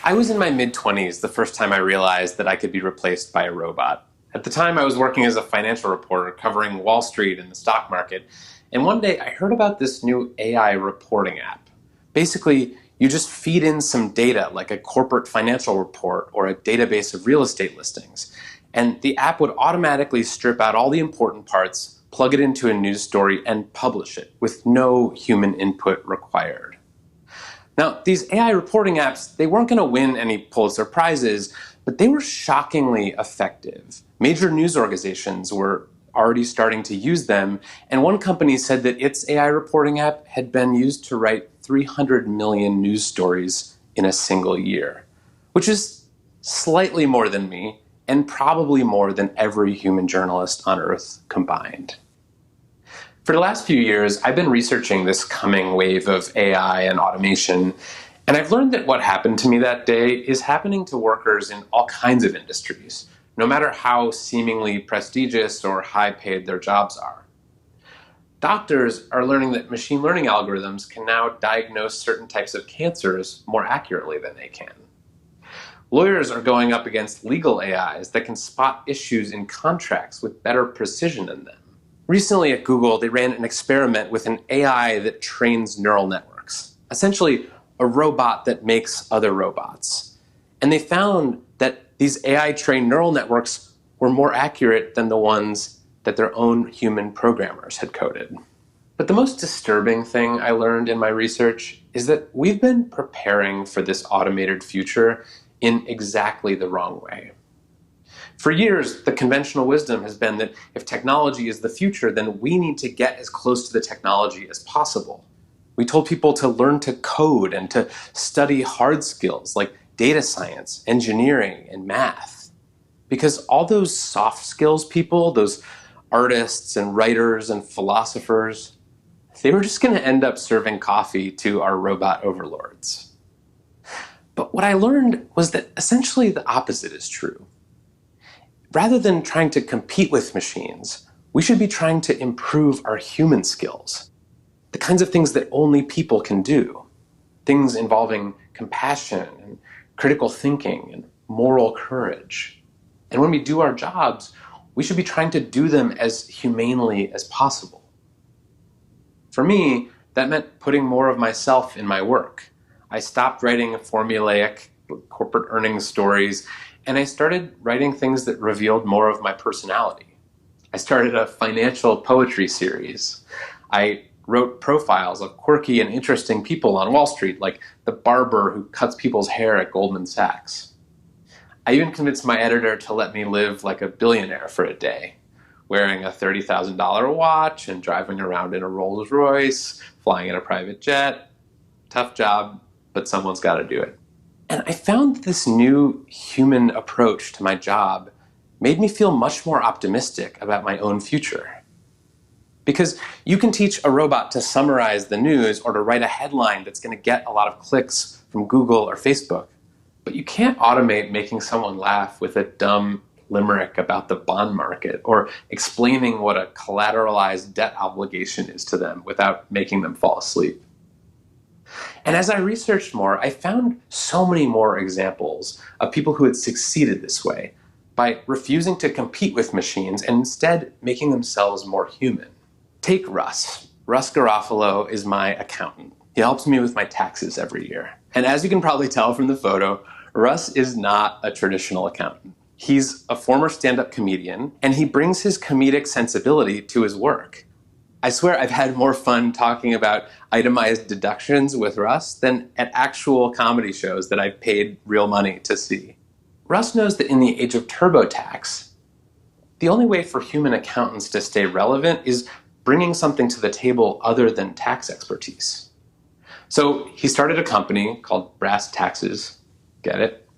I was in my mid-20s the first time I realized that I could be replaced by a robot. At the time, I was working as a financial reporter covering Wall Street and the stock market, and one day I heard about this new AI reporting app. Basically, you just feed in some data like a corporate financial report or a database of real estate listings, and the app would automatically strip out all the important parts, plug it into a news story, and publish it with no human input required. Now, these AI reporting apps, they weren't going to win any Pulitzer Prizes, but they were shockingly effective. Major news organizations were already starting to use them, and one company said that its AI reporting app had been used to write 300 million news stories in a single year, which is slightly more than me, and probably more than every human journalist on Earth combined. For the last few years, I've been researching this coming wave of AI and automation, and I've learned that what happened to me that day is happening to workers in all kinds of industries, no matter how seemingly prestigious or high-paid their jobs are. Doctors are learning that machine learning algorithms can now diagnose certain types of cancers more accurately than they can. Lawyers are going up against legal AIs that can spot issues in contracts with better precision than them. Recently at Google, they ran an experiment with an AI that trains neural networks, essentially a robot that makes other robots. And they found that these AI-trained neural networks were more accurate than the ones that their own human programmers had coded. But the most disturbing thing I learned in my research is that we've been preparing for this automated future in exactly the wrong way. For years, the conventional wisdom has been that if technology is the future, then we need to get as close to the technology as possible. We told people to learn to code and to study hard skills like data science, engineering, and math. Because all those soft skills people, those artists and writers and philosophers, they were just going to end up serving coffee to our robot overlords. But what I learned was that essentially the opposite is true. Rather than trying to compete with machines, we should be trying to improve our human skills, the kinds of things that only people can do, things involving compassion and critical thinking and moral courage. And when we do our jobs, we should be trying to do them as humanely as possible. For me, that meant putting more of myself in my work. I stopped writing formulaic corporate earnings stories, and I started writing things that revealed more of my personality. I started a financial poetry series. I wrote profiles of quirky and interesting people on Wall Street, like the barber who cuts people's hair at Goldman Sachs. I even convinced my editor to let me live like a billionaire for a day, wearing a $30,000 watch and driving around in a Rolls Royce, flying in a private jet. Tough job, but someone's got to do it. And I found this new human approach to my job made me feel much more optimistic about my own future. Because you can teach a robot to summarize the news or to write a headline that's going to get a lot of clicks from Google or Facebook, but you can't automate making someone laugh with a dumb limerick about the bond market or explaining what a collateralized debt obligation is to them without making them fall asleep. And as I researched more, I found so many more examples of people who had succeeded this way by refusing to compete with machines and instead making themselves more human. Take Russ. Russ Garofalo is my accountant. He helps me with my taxes every year. And as you can probably tell from the photo, Russ is not a traditional accountant. He's a former stand-up comedian, and he brings his comedic sensibility to his work. I swear I've had more fun talking about itemized deductions with Russ than at actual comedy shows that I've paid real money to see. Russ knows that in the age of TurboTax, the only way for human accountants to stay relevant is bringing something to the table other than tax expertise. So he started a company called Brass Taxes. Get it?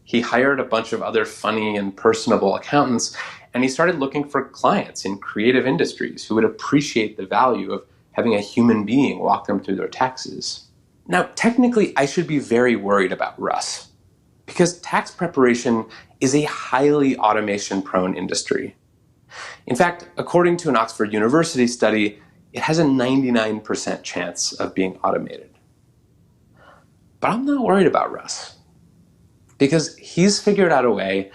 He hired a bunch of other funny and personable accountants, and he started looking for clients in creative industries who would appreciate the value of having a human being walk them through their taxes. Now, technically, I should be very worried about Russ, because tax preparation is a highly automation-prone industry. In fact, according to an Oxford University study, it has a 99% chance of being automated. But I'm not worried about Russ. because he's figured out a way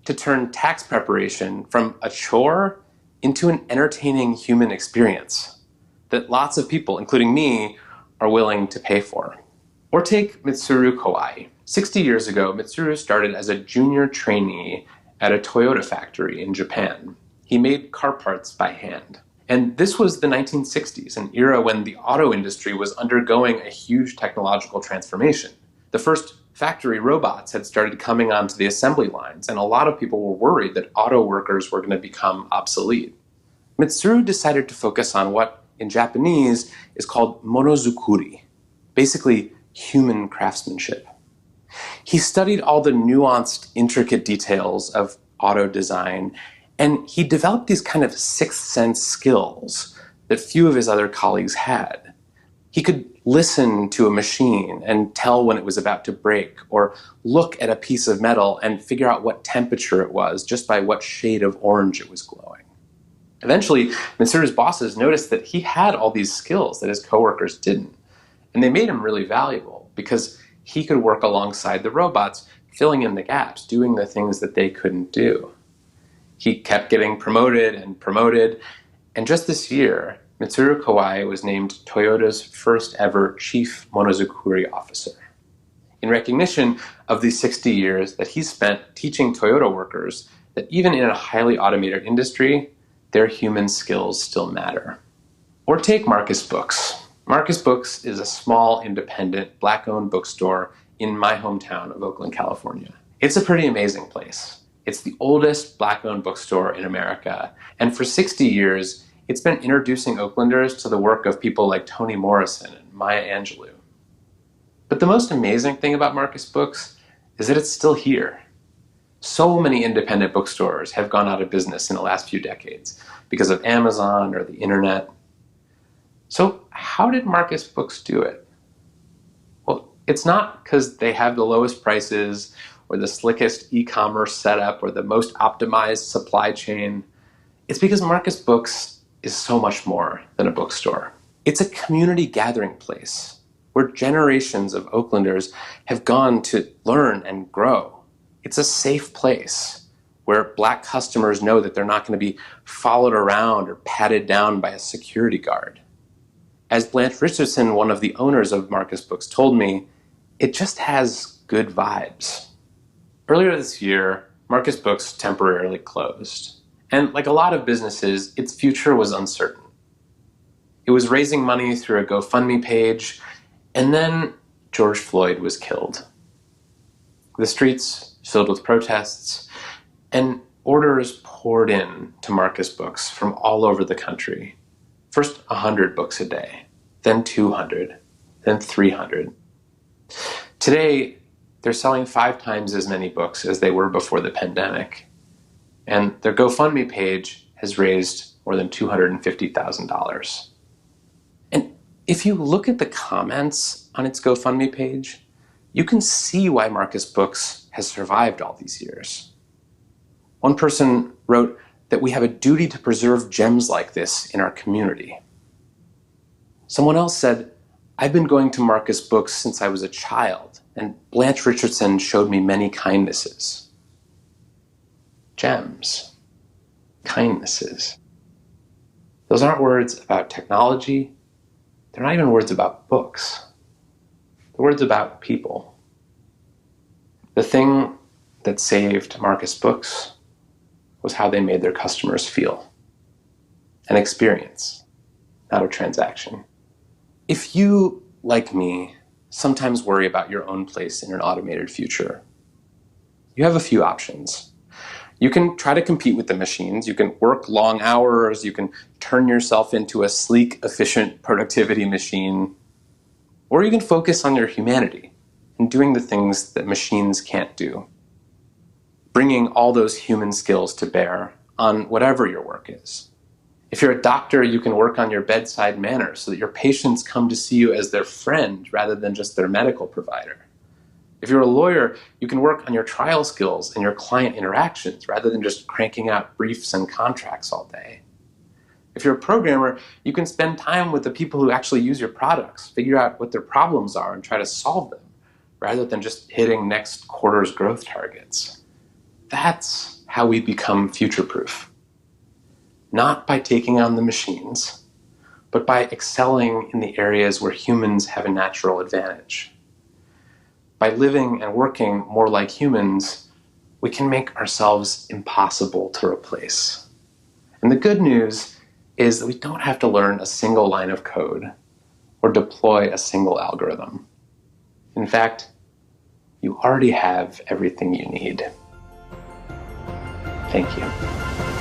to turn tax preparation from a chore into an entertaining human experience that lots of people, including me, are willing to pay for. Or take Mitsuru Kawai. 60 years ago, Mitsuru started as a junior trainee at a Toyota factory in Japan. He made car parts by hand. And this was the 1960s, an era when the auto industry was undergoing a huge technological transformation. The first factory robots had started coming onto the assembly lines, and a lot of people were worried that auto workers were going to become obsolete. Mitsuru decided to focus on what in Japanese is called monozukuri, basically human craftsmanship. He studied all the nuanced, intricate details of auto design, and he developed these kind of sixth sense skills that few of his other colleagues had. He could listen to a machine and tell when it was about to break, or look at a piece of metal and figure out what temperature it was just by what shade of orange it was glowing. Eventually, Mitsuru's bosses noticed that he had all these skills that his coworkers didn't, and they made him really valuable because he could work alongside the robots, filling in the gaps, doing the things that they couldn't do. He kept getting promoted, and just this year, Mitsuru Kawai was named Toyota's first ever Chief Monozukuri Officer. In recognition of the 60 years that he spent teaching Toyota workers that even in a highly automated industry, their human skills still matter. Or take Marcus Books. Marcus Books is a small, independent, Black-owned bookstore in my hometown of Oakland, California. It's a pretty amazing place. It's the oldest Black-owned bookstore in America, and for 60 years, it's been introducing Oaklanders to the work of people like Toni Morrison and Maya Angelou. But the most amazing thing about Marcus Books is that it's still here. So many independent bookstores have gone out of business in the last few decades because of Amazon or the internet. So how did Marcus Books do it? Well, it's not because they have the lowest prices or the slickest e-commerce setup or the most optimized supply chain. It's because Marcus Books is so much more than a bookstore. It's a community gathering place where generations of Oaklanders have gone to learn and grow. It's a safe place where Black customers know that they're not going to be followed around or patted down by a security guard. As Blanche Richardson, one of the owners of Marcus Books, told me, it just has good vibes. Earlier this year, Marcus Books temporarily closed. And like a lot of businesses, its future was uncertain. It was raising money through a GoFundMe page, and then George Floyd was killed. The streets filled with protests, and orders poured in to Marcus Books from all over the country. First 100 books a day, then 200, then 300. Today, they're selling 5 times as many books as they were before the pandemic. And their GoFundMe page has raised more than $250,000. And if you look at the comments on its GoFundMe page, you can see why Marcus Books has survived all these years. One person wrote that we have a duty to preserve gems like this in our community. Someone else said, I've been going to Marcus Books since I was a child, and Blanche Richardson showed me many kindnesses. Gems. Kindnesses. Those aren't words about technology. They're not even words about books. They're words about people. The thing that saved Marcus Books was how they made their customers feel. An experience, not a transaction. If you, like me, sometimes worry about your own place in an automated future, you have a few options. You can try to compete with the machines. You can work long hours. You can turn yourself into a sleek, efficient productivity machine. Or you can focus on your humanity and doing the things that machines can't do. Bringing all those human skills to bear on whatever your work is. If you're a doctor, you can work on your bedside manner so that your patients come to see you as their friend rather than just their medical provider. If you're a lawyer, you can work on your trial skills and your client interactions rather than just cranking out briefs and contracts all day. If you're a programmer, you can spend time with the people who actually use your products, figure out what their problems are and try to solve them, rather than just hitting next quarter's growth targets. That's how we become future-proof. Not by taking on the machines, but by excelling in the areas where humans have a natural advantage. By living and working more like humans, we can make ourselves impossible to replace. And the good news is that we don't have to learn a single line of code or deploy a single algorithm. In fact, you already have everything you need. Thank you.